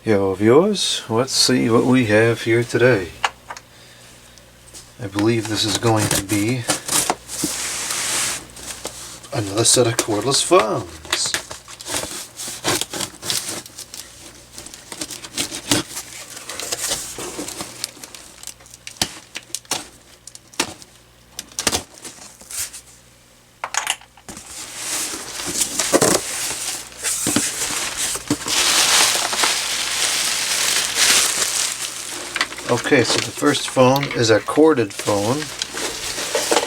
Yo viewers, let's see what we have here today. I believe this is going to be another set of cordless phones. Okay, so the first phone is a corded phone.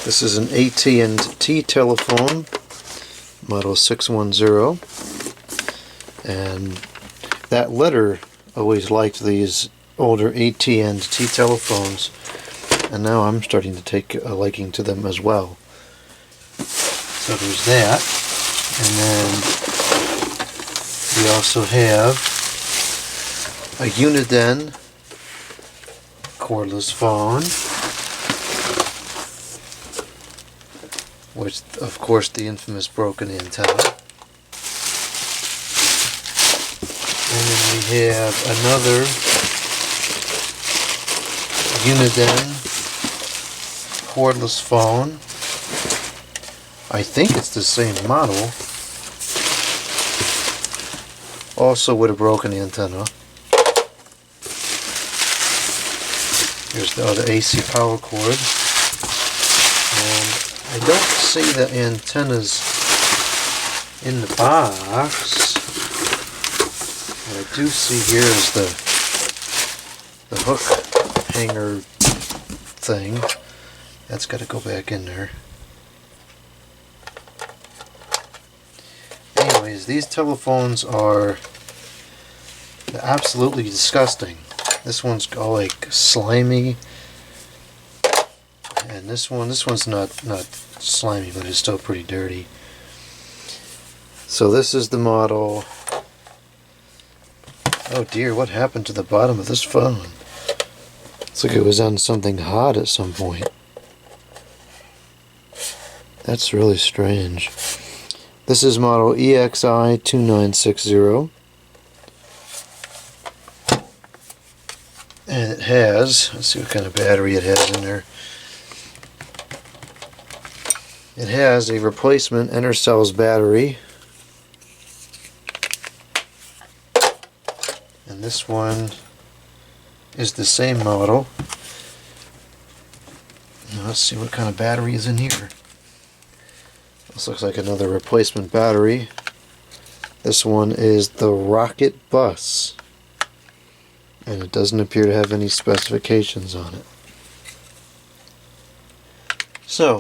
This is an AT&T telephone, model 610. And that letter always liked these older AT&T telephones, and now I'm starting to take a liking to them as well. So there's that. And then we also have a Uniden cordless phone, which of course the infamous broken antenna. And then we have another Uniden cordless phone. I think it's the same model, also with a broken antenna. Here's the other AC power cord, and I don't see the antennas in the box. What I do see here is the hook hanger thing. That's got to go back in there. Anyways, these telephones are absolutely disgusting. This one's all like slimy, and this one's not slimy, but it's still pretty dirty. So this is the model. Oh dear, what happened to the bottom of this phone? Looks like it was on something hot at some point. That's really strange. This is model EXI2960. And it has, let's see what kind of battery it has in there. It has a replacement Intercells battery. And this one is the same model. Now let's see what kind of battery is in here. This looks like another replacement battery. This one is the Rocket Bus, and it doesn't appear to have any specifications on it. So,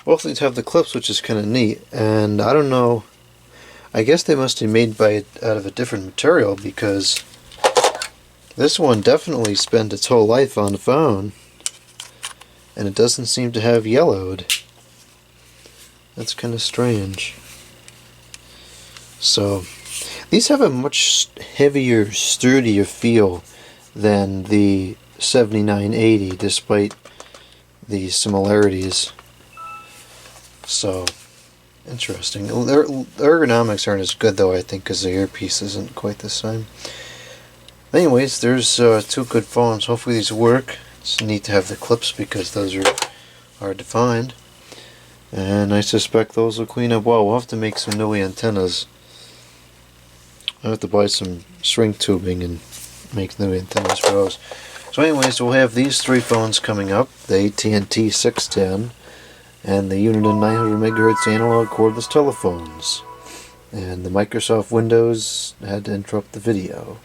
both of these have the clips, which is kind of neat, and I don't know, I guess they must be made out of a different material, because this one definitely spent its whole life on the phone, and it doesn't seem to have yellowed. That's kind of strange. So, these have a much heavier, sturdier feel than the 7980, despite the similarities. So, interesting. The ergonomics aren't as good, though, I think, because the earpiece isn't quite the same. Anyways, there's two good phones. Hopefully these work. It's neat to have the clips because those are hard to find. And I suspect those will clean up well. We'll have to make some new antennas. I'll have to buy some string tubing and make new antennas for those. So anyways, we'll have these three phones coming up. The AT&T 610 and the Uniden 900 MHz analog cordless telephones. And the Microsoft Windows had to interrupt the video.